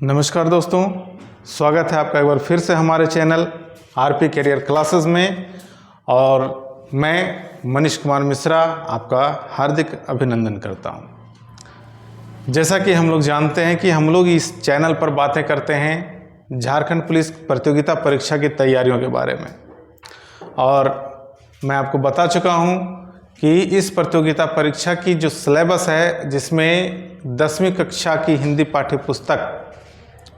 नमस्कार दोस्तों, स्वागत है आपका एक बार फिर से हमारे चैनल आरपी करियर क्लासेस में। और मैं मनीष कुमार मिश्रा आपका हार्दिक अभिनंदन करता हूं। जैसा कि हम लोग जानते हैं कि हम लोग इस चैनल पर बातें करते हैं झारखंड पुलिस प्रतियोगिता परीक्षा की तैयारियों के बारे में। और मैं आपको बता चुका हूं कि इस प्रतियोगिता परीक्षा की जो सिलेबस है, जिसमें 10वीं कक्षा की हिंदी पाठ्य पुस्तक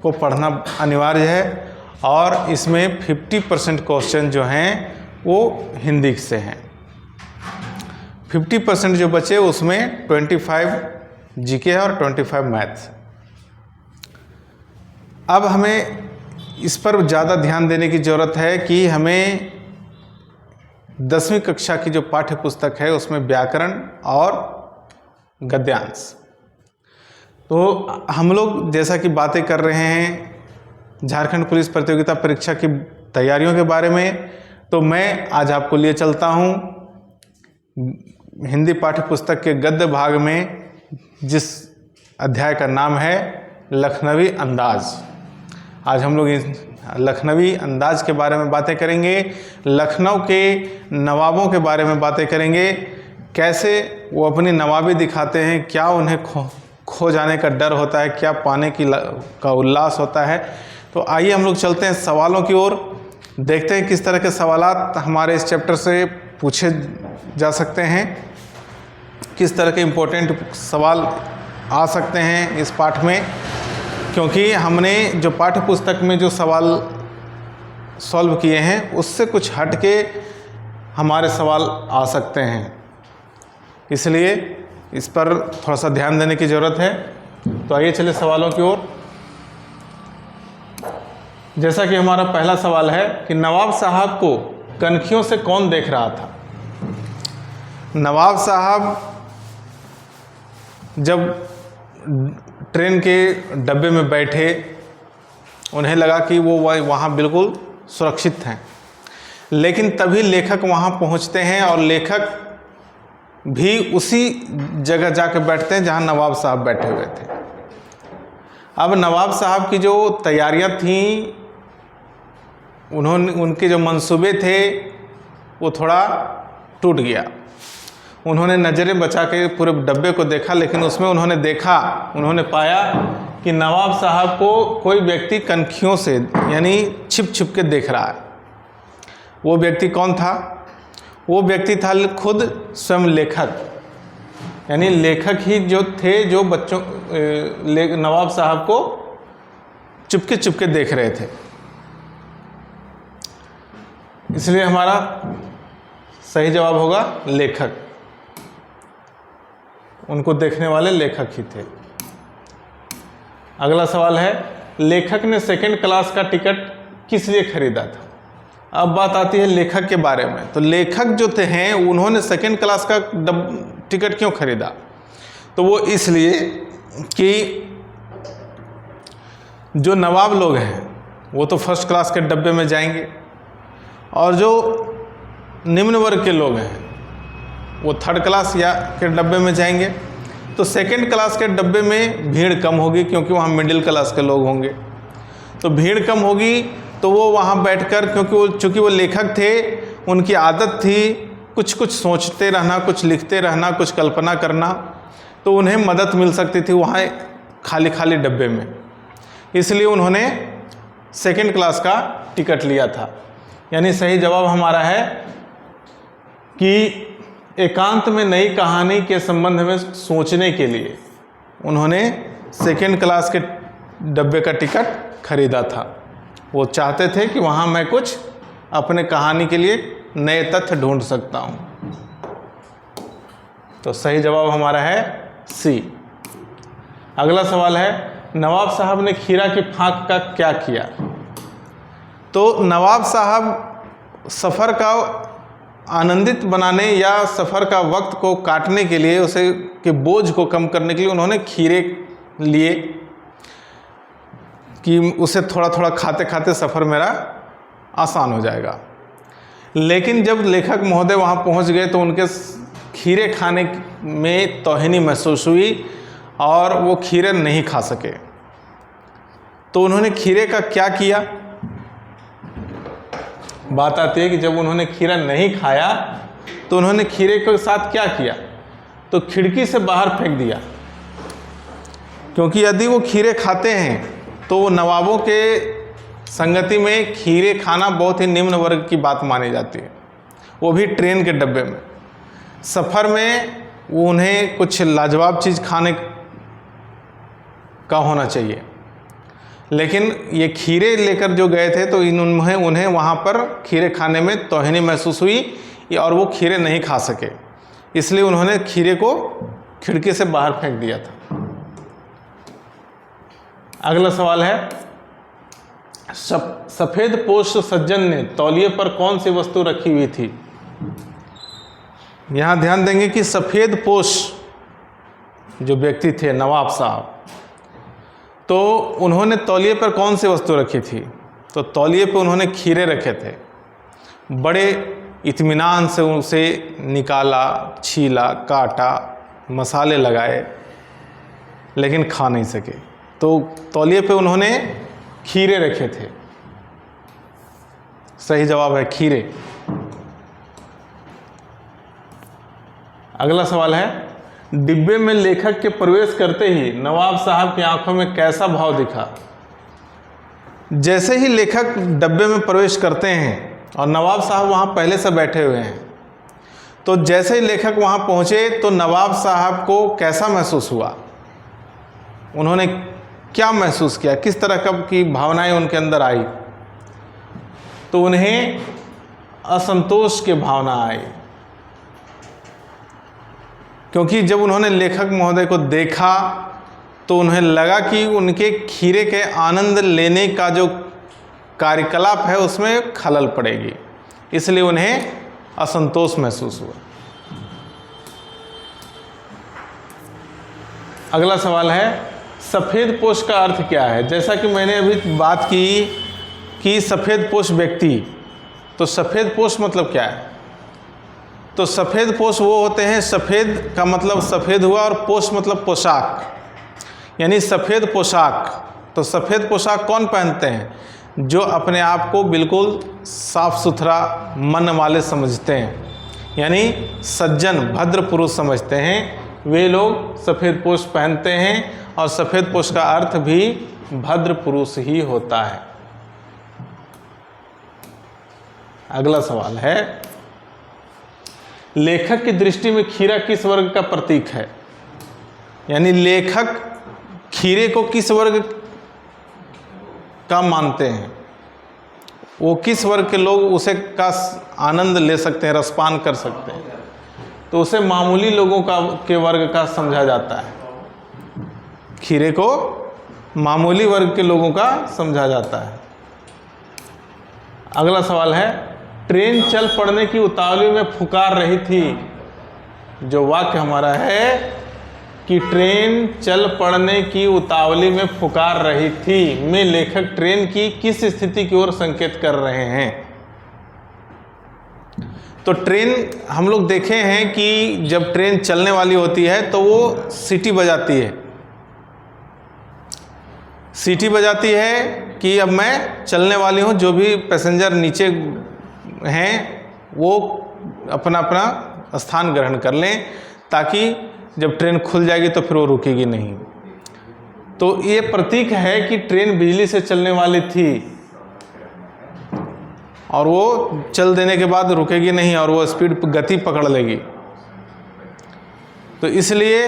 को पढ़ना अनिवार्य है और इसमें 50% क्वेश्चन जो हैं वो हिंदी से हैं। 50% जो बचे उसमें 25 जीके है और 25 मैथ्स। अब हमें इस पर ज़्यादा ध्यान देने की ज़रूरत है कि हमें 10वीं कक्षा की जो पाठ्य पुस्तक है उसमें व्याकरण और गद्यांश, तो हम लोग जैसा कि बातें कर रहे हैं झारखंड पुलिस प्रतियोगिता परीक्षा की तैयारियों के बारे में, तो मैं आज आपको लिए चलता हूं हिंदी पाठ्य पुस्तक के गद्य भाग में, जिस अध्याय का नाम है लखनवी अंदाज। आज हम लोग इस लखनवी अंदाज के बारे में बातें करेंगे, लखनऊ के नवाबों के बारे में बातें करेंगे, कैसे वो अपनी नवाबी दिखाते हैं, क्या उन्हें खो जाने का डर होता है, क्या पाने का उल्लास होता है। तो आइए हम लोग चलते हैं सवालों की ओर, देखते हैं किस तरह के सवालात हमारे इस चैप्टर से पूछे जा सकते हैं, किस तरह के इम्पोर्टेंट सवाल आ सकते हैं इस पाठ में। क्योंकि हमने जो पाठ्य पुस्तक में जो सवाल सॉल्व किए हैं उससे कुछ हट के हमारे सवाल आ सकते हैं, इसलिए इस पर थोड़ा सा ध्यान देने की ज़रूरत है। तो आइए चलिए सवालों की ओर। जैसा कि हमारा पहला सवाल है कि नवाब साहब को कनखियों से कौन देख रहा था। नवाब साहब जब ट्रेन के डब्बे में बैठे, उन्हें लगा कि वो वहाँ बिल्कुल सुरक्षित हैं, लेकिन तभी लेखक वहाँ पहुँचते हैं और लेखक भी उसी जगह जाकर बैठते हैं जहाँ नवाब साहब बैठे हुए थे। अब नवाब साहब की जो तैयारियां थीं, उनके जो मंसूबे थे वो थोड़ा टूट गया। उन्होंने नज़रें बचा के पूरे डब्बे को देखा, लेकिन उसमें उन्होंने पाया कि नवाब साहब को कोई व्यक्ति कनखियों से यानी छिप छिप के देख रहा है। वो व्यक्ति कौन था? वो व्यक्ति था खुद स्वयं लेखक, यानी लेखक ही जो थे, जो बच्चों नवाब साहब को चुपके चुपके देख रहे थे। इसलिए हमारा सही जवाब होगा लेखक। उनको देखने वाले लेखक ही थे। अगला सवाल है, लेखक ने सेकंड क्लास का टिकट किस लिए खरीदा था। अब बात आती है लेखक के बारे में। तो लेखक जो थे हैं, उन्होंने सेकंड क्लास का टिकट क्यों खरीदा? तो वो इसलिए कि जो नवाब लोग हैं वो तो फर्स्ट क्लास के डब्बे में जाएंगे, और जो निम्न वर्ग के लोग हैं वो थर्ड क्लास या के डब्बे में जाएंगे। तो सेकंड क्लास के डब्बे में भीड़ कम होगी, क्योंकि वहाँ मिडिल क्लास के लोग होंगे। तो भीड़ कम होगी तो वो वहाँ बैठकर, चूँकि वो लेखक थे, उनकी आदत थी कुछ कुछ सोचते रहना, कुछ लिखते रहना, कुछ कल्पना करना, तो उन्हें मदद मिल सकती थी वहाँ खाली खाली डब्बे में। इसलिए उन्होंने सेकंड क्लास का टिकट लिया था। यानी सही जवाब हमारा है कि एकांत में नई कहानी के संबंध में सोचने के लिए उन्होंने सेकंड क्लास के डब्बे का टिकट खरीदा था। वो चाहते थे कि वहाँ मैं कुछ अपने कहानी के लिए नए तथ्य ढूंढ सकता हूँ। तो सही जवाब हमारा है सी। अगला सवाल है, नवाब साहब ने खीरा की फांक का क्या किया। तो नवाब साहब सफ़र का आनंदित बनाने या सफ़र का वक्त को काटने के लिए, उसे के बोझ को कम करने के लिए उन्होंने खीरे लिए कि उसे थोड़ा थोड़ा खाते खाते सफ़र मेरा आसान हो जाएगा। लेकिन जब लेखक महोदय वहाँ पहुँच गए तो उनके खीरे खाने में तौहीनी महसूस हुई और वो खीरे नहीं खा सके। तो उन्होंने खीरे का क्या किया? बात आती है कि जब उन्होंने खीरा नहीं खाया तो उन्होंने खीरे के साथ क्या किया? तो खिड़की से बाहर फेंक दिया, क्योंकि यदि वो खीरे खाते हैं तो वो नवाबों के संगति में खीरे खाना बहुत ही निम्न वर्ग की बात मानी जाती है, वो भी ट्रेन के डब्बे में। सफ़र में उन्हें कुछ लाजवाब चीज़ खाने का होना चाहिए, लेकिन ये खीरे लेकर जो गए थे तो उन्हें वहाँ पर खीरे खाने में तौहीनी महसूस हुई और वो खीरे नहीं खा सके, इसलिए उन्होंने खीरे को खिड़की से बाहर फेंक दिया था। अगला सवाल है, सफ़ेद पोश सज्जन ने तौलिए पर कौन सी वस्तु रखी हुई थी? यहाँ ध्यान देंगे कि सफ़ेद पोश जो व्यक्ति थे नवाब साहब, तो उन्होंने तौलिए पर कौन सी वस्तु रखी थी? तो तौलिए पर उन्होंने खीरे रखे थे। बड़े इत्मीनान से उसे निकाला, छीला, काटा, मसाले लगाए, लेकिन खा नहीं सके, तो तौलिए पे उन्होंने खीरे रखे थे। सही जवाब है खीरे। अगला सवाल है, डिब्बे में लेखक के प्रवेश करते ही नवाब साहब की आंखों में कैसा भाव दिखा? जैसे ही लेखक डब्बे में प्रवेश करते हैं और नवाब साहब वहाँ पहले से बैठे हुए हैं, तो जैसे ही लेखक वहाँ पहुँचे तो नवाब साहब को कैसा महसूस हुआ? उन्होंने क्या महसूस किया? किस तरह की भावनाएं उनके अंदर आई? तो उन्हें असंतोष की भावना आई, क्योंकि जब उन्होंने लेखक महोदय को देखा तो उन्हें लगा कि उनके खीरे के आनंद लेने का जो कार्यकलाप है उसमें खलल पड़ेगी, इसलिए उन्हें असंतोष महसूस हुआ। अगला सवाल है, सफ़ेद पोश का अर्थ क्या है? जैसा कि मैंने अभी बात की कि सफ़ेद पोश व्यक्ति, तो सफ़ेद पोश मतलब क्या है? तो सफ़ेद पोश वो होते हैं, सफ़ेद का मतलब सफ़ेद हुआ और पोश मतलब पोशाक, यानी सफ़ेद पोशाक। तो सफ़ेद पोशाक कौन पहनते हैं? जो अपने आप को बिल्कुल साफ सुथरा मन वाले समझते हैं, यानी सज्जन भद्र पुरुष समझते हैं, वे लोग सफ़ेद पोश पहनते हैं, और सफ़ेद पोश का अर्थ भी भद्र पुरुष ही होता है। अगला सवाल है, लेखक की दृष्टि में खीरा किस वर्ग का प्रतीक है? यानी लेखक खीरे को किस वर्ग का मानते हैं? वो किस वर्ग के लोग उसे का आनंद ले सकते हैं, रसपान कर सकते हैं? तो उसे मामूली लोगों के वर्ग का समझा जाता है। खीरे को मामूली वर्ग के लोगों का समझा जाता है। अगला सवाल है, ट्रेन चल पड़ने की उतावली में फुकार रही थी। जो वाक्य हमारा है कि ट्रेन चल पड़ने की उतावली में फुकार रही थी, में लेखक ट्रेन की किस स्थिति की ओर संकेत कर रहे हैं? तो ट्रेन हम लोग देखे हैं कि जब ट्रेन चलने वाली होती है तो वो सीटी बजाती है, सीटी बजाती है कि अब मैं चलने वाली हूँ, जो भी पैसेंजर नीचे हैं वो अपना अपना स्थान ग्रहण कर लें, ताकि जब ट्रेन खुल जाएगी तो फिर वो रुकेगी नहीं। तो ये प्रतीक है कि ट्रेन बिजली से चलने वाली थी और वो चल देने के बाद रुकेगी नहीं और वो स्पीड गति पकड़ लेगी। तो इसलिए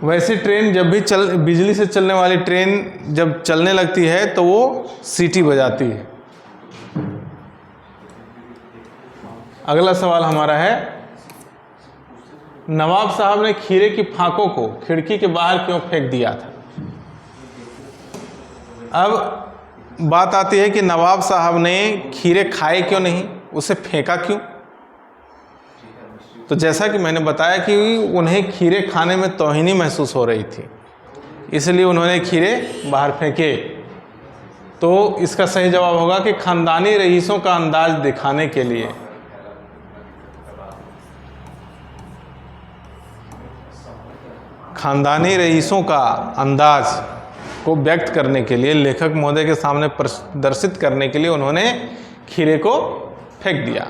वैसी ट्रेन जब भी बिजली से चलने वाली ट्रेन जब चलने लगती है तो वो सीटी बजाती है। अगला सवाल हमारा है, नवाब साहब ने खीरे की फांकों को खिड़की के बाहर क्यों फेंक दिया था? अब बात आती है कि नवाब साहब ने खीरे खाए क्यों नहीं, उसे फेंका क्यों? तो जैसा कि मैंने बताया कि उन्हें खीरे खाने में तौहीनी महसूस हो रही थी, इसलिए उन्होंने खीरे बाहर फेंके। तो इसका सही जवाब होगा कि खानदानी रईसों का अंदाज दिखाने के लिए। खानदानी रईसों का अंदाज को व्यक्त करने के लिए, लेखक महोदय के सामने प्रदर्शित करने के लिए उन्होंने खीरे को फेंक दिया।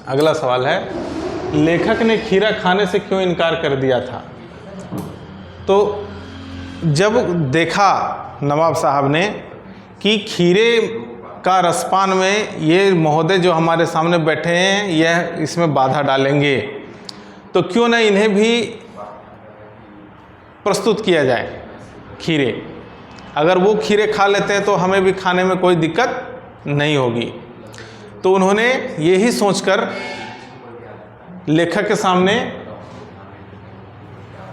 अगला सवाल है, लेखक ने खीरा खाने से क्यों इनकार कर दिया था? तो जब देखा नवाब साहब ने कि खीरे का रसपान में ये महोदय जो हमारे सामने बैठे हैं यह इसमें बाधा डालेंगे, तो क्यों न इन्हें भी प्रस्तुत किया जाए खीरे। अगर वो खीरे खा लेते हैं तो हमें भी खाने में कोई दिक्कत नहीं होगी। तो उन्होंने यही सोचकर लेखक के सामने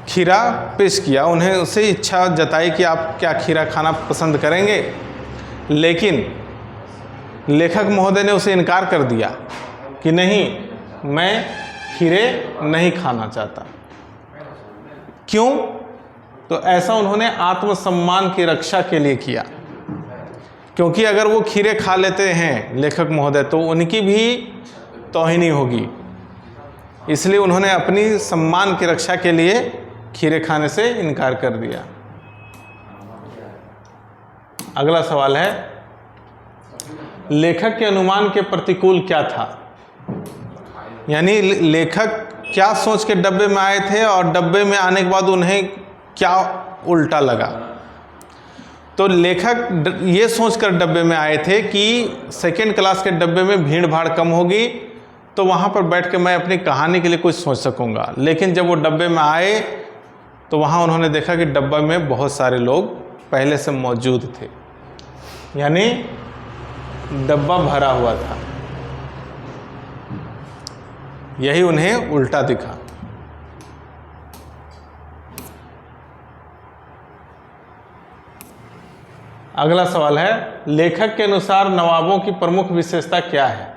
खीरा पेश किया। उन्हें उससे इच्छा जताई कि आप क्या खीरा खाना पसंद करेंगे, लेकिन लेखक महोदय ने उसे इनकार कर दिया कि नहीं, मैं खीरे नहीं खाना चाहता। क्यों? तो ऐसा उन्होंने आत्मसम्मान की रक्षा के लिए किया, क्योंकि अगर वो खीरे खा लेते हैं लेखक महोदय तो उनकी भी तौहीनी होगी, इसलिए उन्होंने अपनी सम्मान की रक्षा के लिए खीरे खाने से इनकार कर दिया। अगला सवाल है, लेखक के अनुमान के प्रतिकूल क्या था? यानी लेखक क्या सोच के डब्बे में आए थे और डब्बे में आने के बाद उन्हें क्या उल्टा लगा। तो लेखक ये सोचकर डब्बे में आए थे कि सेकेंड क्लास के डब्बे में भीड़ भाड़ कम होगी, तो वहाँ पर बैठ के मैं अपनी कहानी के लिए कुछ सोच सकूँगा। लेकिन जब वो डब्बे में आए तो वहाँ उन्होंने देखा कि डब्बे में बहुत सारे लोग पहले से मौजूद थे, यानी डब्बा भरा हुआ था। यही उन्हें उल्टा दिखा। अगला सवाल है, लेखक के अनुसार नवाबों की प्रमुख विशेषता क्या है?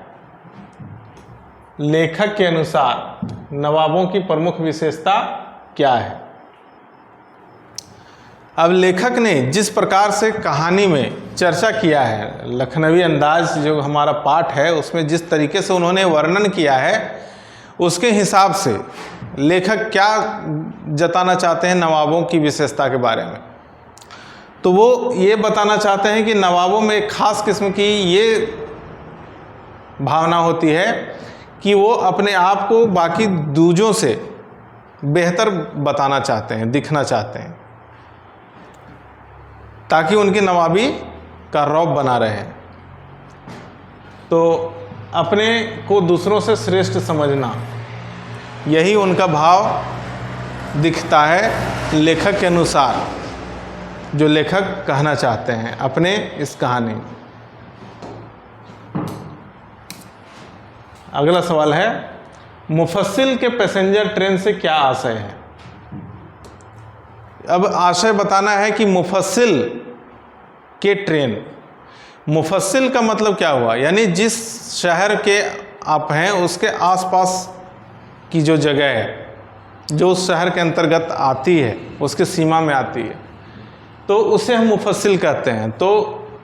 लेखक के अनुसार नवाबों की प्रमुख विशेषता क्या है? अब लेखक ने जिस प्रकार से कहानी में चर्चा किया है, लखनवी अंदाज जो हमारा पाठ है उसमें जिस तरीके से उन्होंने वर्णन किया है, उसके हिसाब से लेखक क्या जताना चाहते हैं नवाबों की विशेषता के बारे में। तो वो ये बताना चाहते हैं कि नवाबों में एक खास किस्म की ये भावना होती है कि वो अपने आप को बाकी दूजों से बेहतर बताना चाहते हैं, दिखना चाहते हैं, ताकि उनकी नवाबी का रौब बना रहे। तो अपने को दूसरों से श्रेष्ठ समझना, यही उनका भाव दिखता है लेखक के अनुसार, जो लेखक कहना चाहते हैं अपने इस कहानी में। अगला सवाल है, मुफस्सिल के पैसेंजर ट्रेन से क्या आशय है? अब आशय बताना है कि मुफस्सिल के ट्रेन, मुफस्सिल का मतलब क्या हुआ? यानी जिस शहर के आप हैं उसके आसपास की जो जगह है, जो उस शहर के अंतर्गत आती है, उसके सीमा में आती है, तो उसे हम मुफस्सिल कहते हैं। तो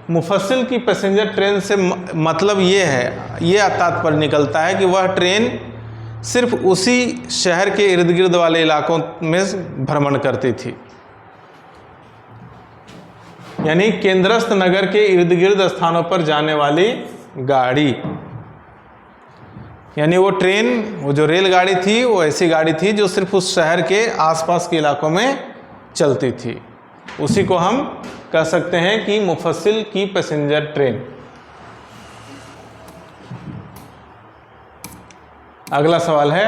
मुफस्सिल की पैसेंजर ट्रेन से मतलब ये है, ये तात्पर्य निकलता है कि वह ट्रेन सिर्फ उसी शहर के इर्द गिर्द वाले इलाकों में भ्रमण करती थी, यानी केंद्रस्थ नगर के इर्द गिर्द स्थानों पर जाने वाली गाड़ी। यानी वो ट्रेन, वो जो रेलगाड़ी थी, वो ऐसी गाड़ी थी जो सिर्फ उस शहर के आसपास के इलाकों में चलती थी। उसी को हम कह सकते हैं कि मुफस्सिल की पैसेंजर ट्रेन। अगला सवाल है,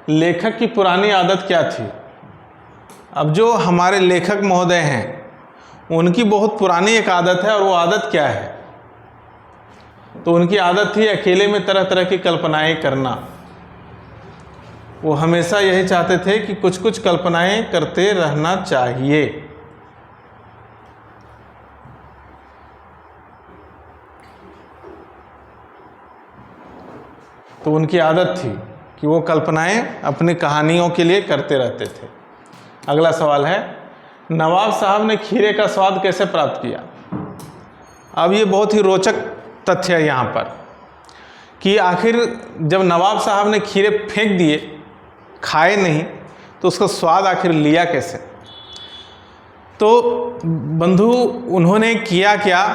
लेखक की पुरानी आदत क्या थी? अब जो हमारे लेखक महोदय हैं उनकी बहुत पुरानी एक आदत है, और वो आदत क्या है? तो उनकी आदत थी अकेले में तरह तरह की कल्पनाएं करना। वो हमेशा यही चाहते थे कि कुछ कुछ कल्पनाएं करते रहना चाहिए। तो उनकी आदत थी कि वो कल्पनाएं अपनी कहानियों के लिए करते रहते थे। अगला सवाल है, नवाब साहब ने खीरे का स्वाद कैसे प्राप्त किया? अब ये बहुत ही रोचक तथ्य है यहाँ पर कि आखिर जब नवाब साहब ने खीरे फेंक दिए, खाए नहीं, तो उसका स्वाद आखिर लिया कैसे। तो बंधु उन्होंने किया क्या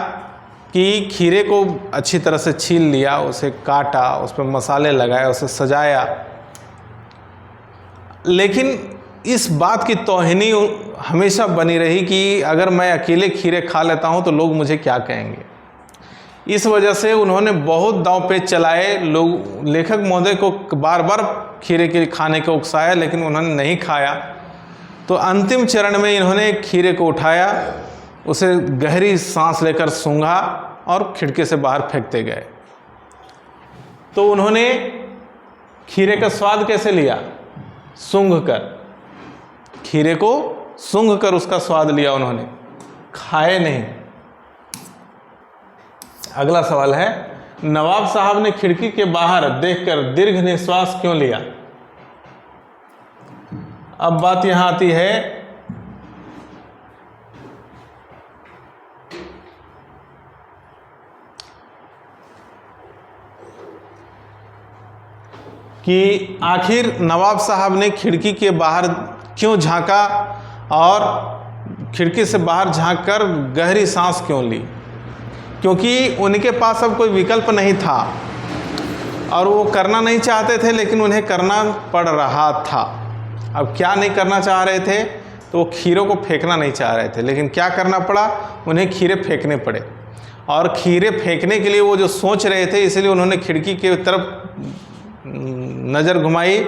कि खीरे को अच्छी तरह से छील लिया, उसे काटा, उस पर मसाले लगाए, उसे सजाया, लेकिन इस बात की तौहीनी हमेशा बनी रही कि अगर मैं अकेले खीरे खा लेता हूं तो लोग मुझे क्या कहेंगे। इस वजह से उन्होंने बहुत दांव पेच चलाए, लोग लेखक महोदय को बार बार खीरे के खाने को उकसाया, लेकिन उन्होंने नहीं खाया। तो अंतिम चरण में इन्होंने खीरे को उठाया, उसे गहरी सांस लेकर सूंघा और खिड़की से बाहर फेंकते गए। तो उन्होंने खीरे का स्वाद कैसे लिया? सूंघ कर, खीरे को सूंघ कर उसका स्वाद लिया उन्होंने, खाए नहीं। अगला सवाल है, नवाब साहब ने खिड़की के बाहर देखकर दीर्घ निश्वास क्यों लिया? अब बात यहां आती है कि आखिर नवाब साहब ने खिड़की के बाहर क्यों झांका और खिड़की से बाहर झांककर गहरी सांस क्यों ली? क्योंकि उनके पास अब कोई विकल्प नहीं था और वो करना नहीं चाहते थे, लेकिन उन्हें करना पड़ रहा था। अब क्या नहीं करना चाह रहे थे? तो वो खीरों को फेंकना नहीं चाह रहे थे, लेकिन क्या करना पड़ा? उन्हें खीरे फेंकने पड़े। और खीरे फेंकने के लिए वो जो सोच रहे थे, इसलिए उन्होंने खिड़की की तरफ नज़र घुमाई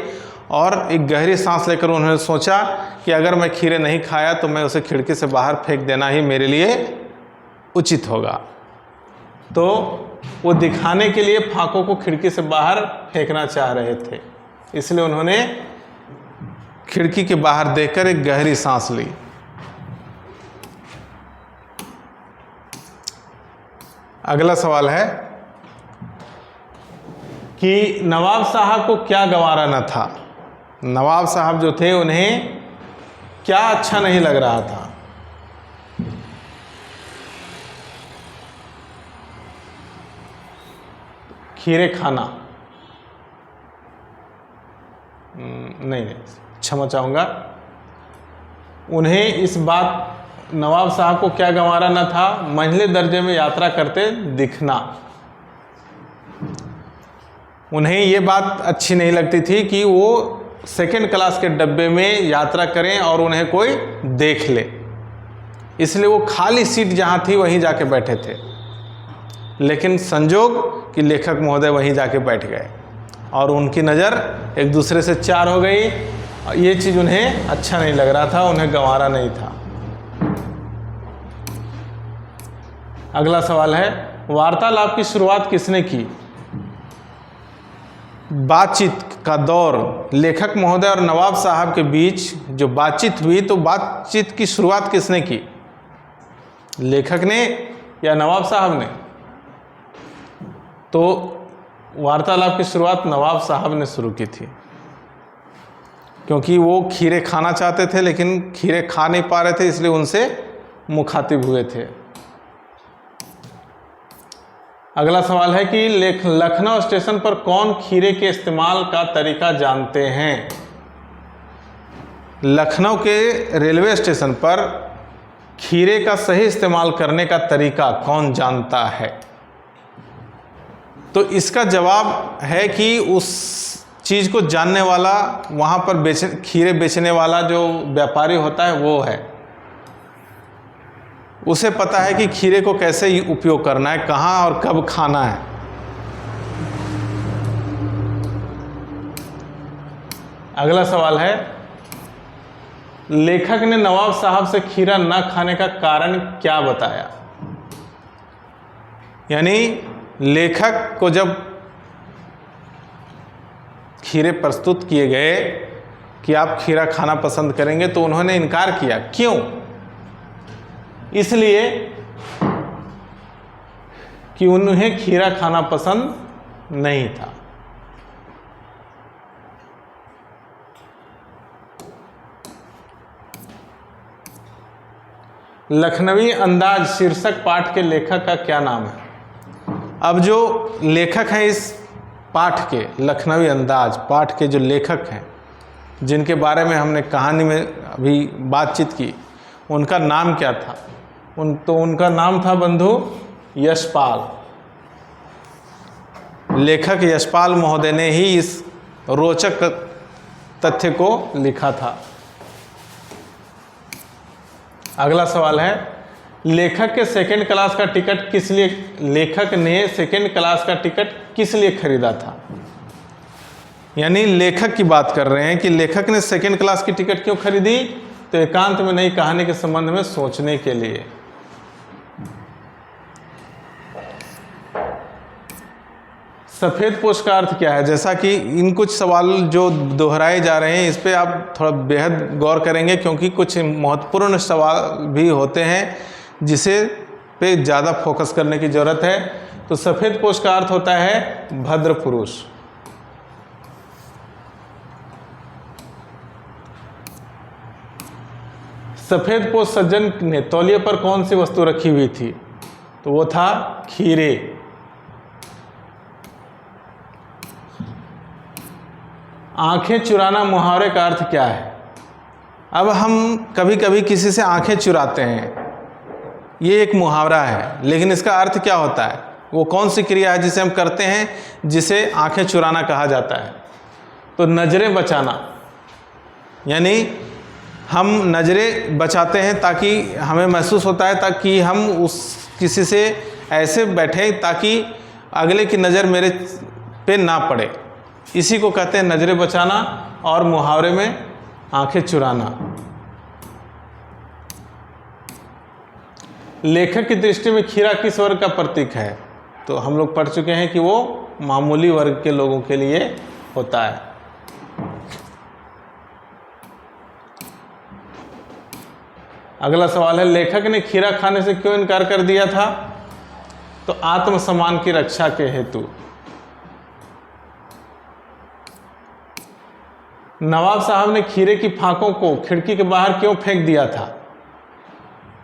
और एक गहरी सांस लेकर उन्होंने सोचा कि अगर मैं खीरे नहीं खाया तो मैं उसे खिड़की से बाहर फेंक देना ही मेरे लिए उचित होगा। तो वो दिखाने के लिए फाकों को खिड़की से बाहर फेंकना चाह रहे थे, इसलिए उन्होंने खिड़की के बाहर देखकर एक गहरी सांस ली। अगला सवाल है कि नवाब साहब को क्या गंवारा न था? नवाब साहब जो थे उन्हें क्या अच्छा नहीं लग रहा था? खीरे खाना नहीं, क्षमा चाहूँगा, उन्हें इस बात नवाब साहब को क्या गंवारा न था? मंझले दर्जे में यात्रा करते दिखना। उन्हें ये बात अच्छी नहीं लगती थी कि वो सेकंड क्लास के डब्बे में यात्रा करें और उन्हें कोई देख ले, इसलिए वो खाली सीट जहाँ थी वहीं जाके बैठे थे। लेकिन संजोग कि लेखक महोदय वहीं जाके बैठ गए और उनकी नज़र एक दूसरे से चार हो गई। ये चीज़ उन्हें अच्छा नहीं लग रहा था, उन्हें गंवारा नहीं था। अगला सवाल है, वार्तालाप की शुरुआत किसने की? बातचीत का दौर, लेखक महोदय और नवाब साहब के बीच जो बातचीत हुई, तो बातचीत की शुरुआत किसने की? लेखक ने या नवाब साहब ने? तो वार्तालाप की शुरुआत नवाब साहब ने शुरू की थी, क्योंकि वो खीरे खाना चाहते थे लेकिन खीरे खा नहीं पा रहे थे, इसलिए उनसे मुखातिब हुए थे। अगला सवाल है कि लखनऊ स्टेशन पर कौन खीरे के इस्तेमाल का तरीका जानते हैं? लखनऊ के रेलवे स्टेशन पर खीरे का सही इस्तेमाल करने का तरीका कौन जानता है? तो इसका जवाब है कि उस चीज़ को जानने वाला, वहाँ पर खीरे बेचने वाला जो व्यापारी होता है वो है। उसे पता है कि खीरे को कैसे उपयोग करना है, कहाँ और कब खाना है। अगला सवाल है, लेखक ने नवाब साहब से खीरा न खाने का कारण क्या बताया? यानी लेखक को जब खीरे प्रस्तुत किए गए कि आप खीरा खाना पसंद करेंगे, तो उन्होंने इनकार किया। क्यों? इसलिए कि उन्हें खीरा खाना पसंद नहीं था। लखनवी अंदाज शीर्षक पाठ के लेखक का क्या नाम है? अब जो लेखक हैं इस पाठ के, लखनवी अंदाज पाठ के जो लेखक हैं जिनके बारे में हमने कहानी में अभी बातचीत की, उनका नाम क्या था? उनका नाम था बंधु यशपाल। लेखक यशपाल महोदय ने ही इस रोचक तथ्य को लिखा था। अगला सवाल है, लेखक ने सेकंड क्लास का टिकट किस लिए खरीदा था? यानी लेखक की बात कर रहे हैं कि लेखक ने सेकंड क्लास की टिकट क्यों खरीदी? तो एकांत में नई कहानी के संबंध में सोचने के लिए। सफेद पोश का अर्थ क्या है? जैसा कि इन कुछ सवाल जो दोहराए जा रहे हैं, इस पे आप थोड़ा बेहद गौर करेंगे, क्योंकि कुछ महत्वपूर्ण सवाल भी होते हैं जिसे पे ज़्यादा फोकस करने की ज़रूरत है। तो सफ़ेद पोश का अर्थ होता है भद्र पुरुष। सफ़ेद पोश सज्जन ने तौलिए पर कौन सी वस्तु रखी हुई थी? तो वो था खीरे। आंखें चुराना मुहावरे का अर्थ क्या है? अब हम कभी कभी किसी से आंखें चुराते हैं, ये एक मुहावरा है, लेकिन इसका अर्थ क्या होता है? वो कौन सी क्रिया है जिसे हम करते हैं जिसे आंखें चुराना कहा जाता है? तो नज़रें बचाना, यानी हम नज़रें बचाते हैं ताकि हमें महसूस होता है ताकि हम उस किसी से ऐसे बैठें ताकि अगले की नज़र मेरे पे ना पड़े। इसी को कहते हैं नज़रें बचाना, और मुहावरे में आंखें चुराना। लेखक की दृष्टि में खीरा किस वर्ग का प्रतीक है? तो हम लोग पढ़ चुके हैं कि वो मामूली वर्ग के लोगों के लिए होता है। अगला सवाल है, लेखक ने खीरा खाने से क्यों इनकार कर दिया था? तो आत्मसम्मान की रक्षा के हेतु। नवाब साहब ने खीरे की फांकों को खिड़की के बाहर क्यों फेंक दिया था?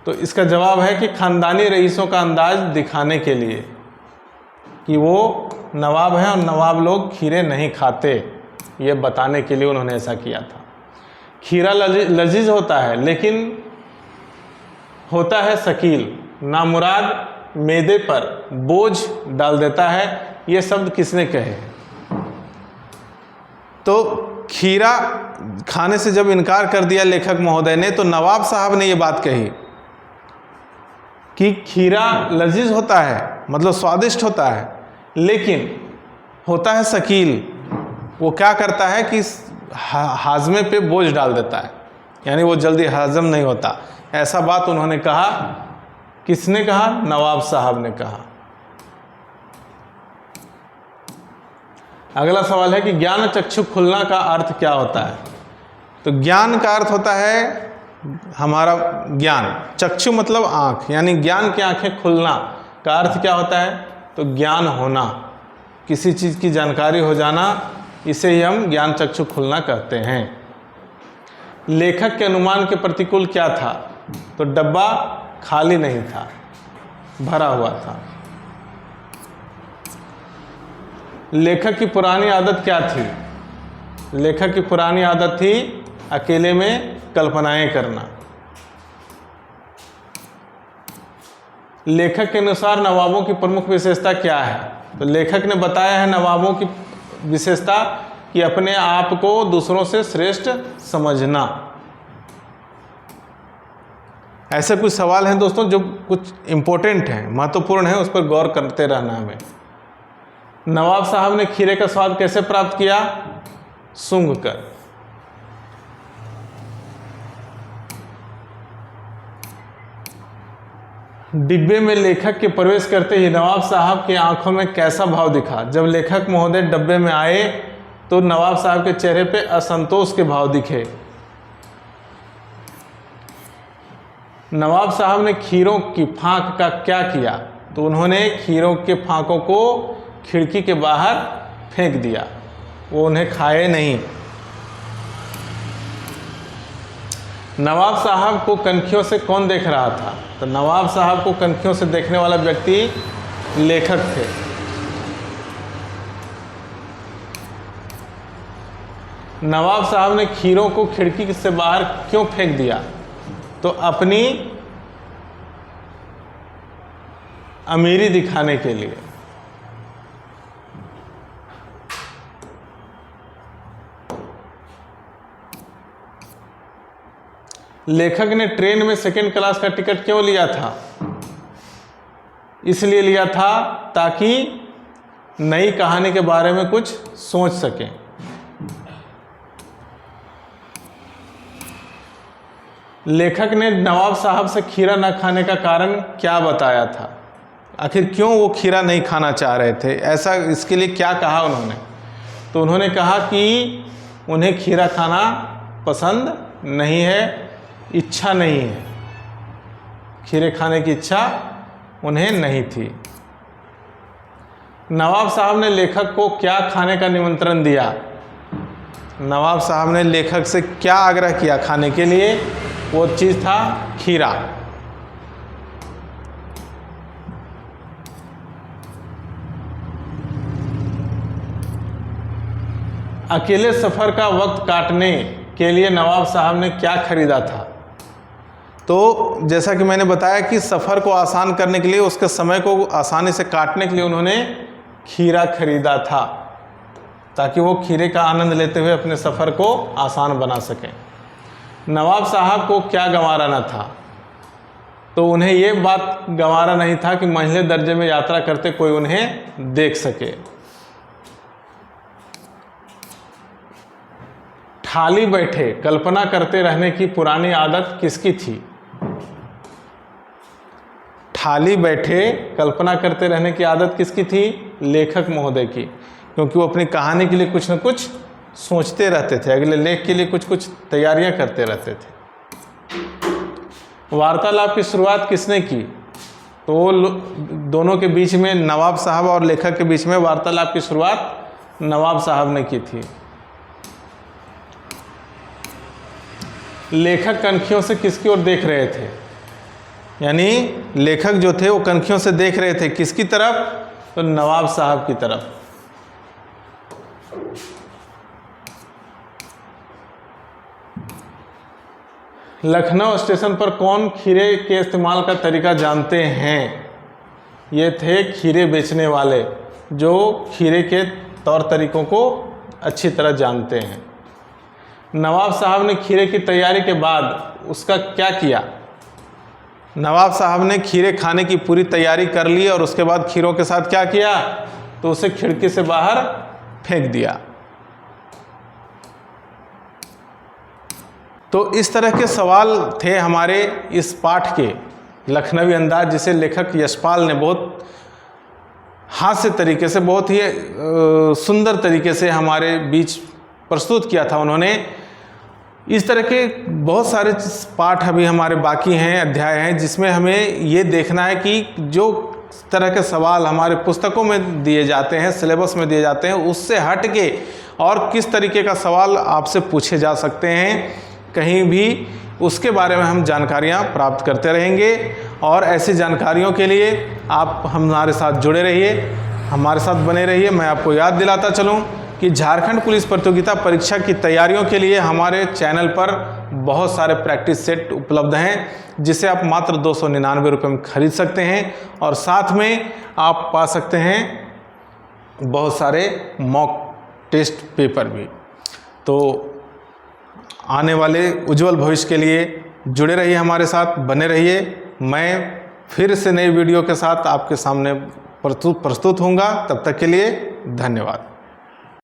तो इसका जवाब है कि खानदानी रईसों का अंदाज दिखाने के लिए कि वो नवाब हैं और नवाब लोग खीरे नहीं खाते, ये बताने के लिए उन्होंने ऐसा किया था। खीरा लजीज होता है लेकिन होता है शकील, नामुराद मैदे पर बोझ डाल देता है, ये शब्द किसने कहे? तो खीरा खाने से जब इनकार कर दिया लेखक महोदय ने, तो नवाब साहब ने ये बात कही कि खीरा लजीज होता है, मतलब स्वादिष्ट होता है, लेकिन होता है शकील। वो क्या करता है कि हाजमे पे बोझ डाल देता है, यानी वो जल्दी हजम नहीं होता। ऐसा बात उन्होंने कहा। किसने कहा? नवाब साहब ने कहा। अगला सवाल है कि ज्ञान चक्षु खुलना का अर्थ क्या होता है? तो ज्ञान का अर्थ होता है हमारा ज्ञान। चक्षु मतलब आँख, यानी ज्ञान की आँखें खुलना का अर्थ क्या होता है? तो ज्ञान होना, किसी चीज़ की जानकारी हो जाना, इसे ही हम ज्ञान चक्षु खुलना कहते हैं। लेखक के अनुमान के प्रतिकूल क्या था? तो डब्बा खाली नहीं था, भरा हुआ था। लेखक की पुरानी आदत क्या थी? लेखक की पुरानी आदत थी अकेले में कल्पनाएं करना। लेखक के अनुसार नवाबों की प्रमुख विशेषता क्या है? तो लेखक ने बताया है नवाबों की विशेषता कि अपने आप को दूसरों से श्रेष्ठ समझना। ऐसे कुछ सवाल हैं दोस्तों जो कुछ इम्पोर्टेंट हैं, महत्वपूर्ण हैं, उस पर गौर करते रहना हमें। नवाब साहब ने खीरे का स्वाद कैसे प्राप्त किया? सूंघ कर। डिब्बे में लेखक के प्रवेश करते ही नवाब साहब की आंखों में कैसा भाव दिखा? जब लेखक महोदय डब्बे में आए तो नवाब साहब के चेहरे पे असंतोष के भाव दिखे। नवाब साहब ने खीरों की फांक का क्या किया? तो उन्होंने खीरों के फांकों को खिड़की के बाहर फेंक दिया, वो उन्हें खाए नहीं। नवाब साहब को कनखियों से कौन देख रहा था? तो नवाब साहब को कनखियों से देखने वाला व्यक्ति लेखक थे। नवाब साहब ने खीरों को खिड़की से बाहर क्यों फेंक दिया? तो अपनी अमीरी दिखाने के लिए। लेखक ने ट्रेन में सेकंड क्लास का टिकट क्यों लिया था? इसलिए लिया था ताकि नई कहानी के बारे में कुछ सोच सकें। लेखक ने नवाब साहब से खीरा न खाने का कारण क्या बताया था? आखिर क्यों वो खीरा नहीं खाना चाह रहे थे, ऐसा इसके लिए क्या कहा उन्होंने? तो उन्होंने कहा कि उन्हें खीरा खाना पसंद नहीं है, इच्छा नहीं है, खीरे खाने की इच्छा उन्हें नहीं थी। नवाब साहब ने लेखक को क्या खाने का निमंत्रण दिया? नवाब साहब ने लेखक से क्या आग्रह किया खाने के लिए? वो चीज़ था खीरा। अकेले सफ़र का वक्त काटने के लिए नवाब साहब ने क्या खरीदा था? तो जैसा कि मैंने बताया कि सफ़र को आसान करने के लिए, उसके समय को आसानी से काटने के लिए उन्होंने खीरा खरीदा था, ताकि वो खीरे का आनंद लेते हुए अपने सफ़र को आसान बना सकें। नवाब साहब को क्या गंवारा न था? तो उन्हें ये बात गंवारा नहीं था कि मंझले दर्जे में यात्रा करते कोई उन्हें देख सके। खाली बैठे कल्पना करते रहने की पुरानी आदत किसकी थी? खाली बैठे कल्पना करते रहने की आदत किसकी थी? लेखक महोदय की, क्योंकि वो अपनी कहानी के लिए कुछ न कुछ सोचते रहते थे, अगले लेख के लिए कुछ कुछ तैयारियां करते रहते थे। वार्तालाप की शुरुआत किसने की? तो दोनों के बीच में, नवाब साहब और लेखक के बीच में वार्तालाप की शुरुआत नवाब साहब ने की थी। लेखक कनखियों से किसकी ओर देख रहे थे? यानी लेखक जो थे वो कनखियों से देख रहे थे किसकी तरफ? तो नवाब साहब की तरफ। लखनऊ स्टेशन पर कौन खीरे के इस्तेमाल का तरीका जानते हैं? ये थे खीरे बेचने वाले, जो खीरे के तौर तरीकों को अच्छी तरह जानते हैं। नवाब साहब ने खीरे की तैयारी के बाद उसका क्या किया? नवाब साहब ने खीरे खाने की पूरी तैयारी कर ली और उसके बाद खीरों के साथ क्या किया? तो उसे खिड़की से बाहर फेंक दिया। तो इस तरह के सवाल थे हमारे इस पाठ के, लखनवी अंदाज, जिसे लेखक यशपाल ने बहुत हास्य तरीके से, बहुत ही सुंदर तरीके से हमारे बीच प्रस्तुत किया था उन्होंने। इस तरह के बहुत सारे पाठ अभी हमारे बाकी हैं, अध्याय हैं, जिसमें हमें ये देखना है कि जो तरह के सवाल हमारे पुस्तकों में दिए जाते हैं, सिलेबस में दिए जाते हैं, उससे हट के और किस तरीके का सवाल आपसे पूछे जा सकते हैं कहीं भी, उसके बारे में हम जानकारियाँ प्राप्त करते रहेंगे। और ऐसी जानकारियों के लिए आप हमारे साथ जुड़े रहिए, हमारे साथ बने रहिए। मैं आपको याद दिलाता चलूँ कि झारखंड पुलिस प्रतियोगिता परीक्षा की तैयारियों के लिए हमारे चैनल पर बहुत सारे प्रैक्टिस सेट उपलब्ध हैं, जिसे आप मात्र 299 रुपये में खरीद सकते हैं, और साथ में आप पा सकते हैं बहुत सारे मॉक टेस्ट पेपर भी। तो आने वाले उज्जवल भविष्य के लिए जुड़े रहिए, हमारे साथ बने रहिए। मैं फिर से नई वीडियो के साथ आपके सामने प्रस्तुत होऊंगा। तब तक के लिए धन्यवाद।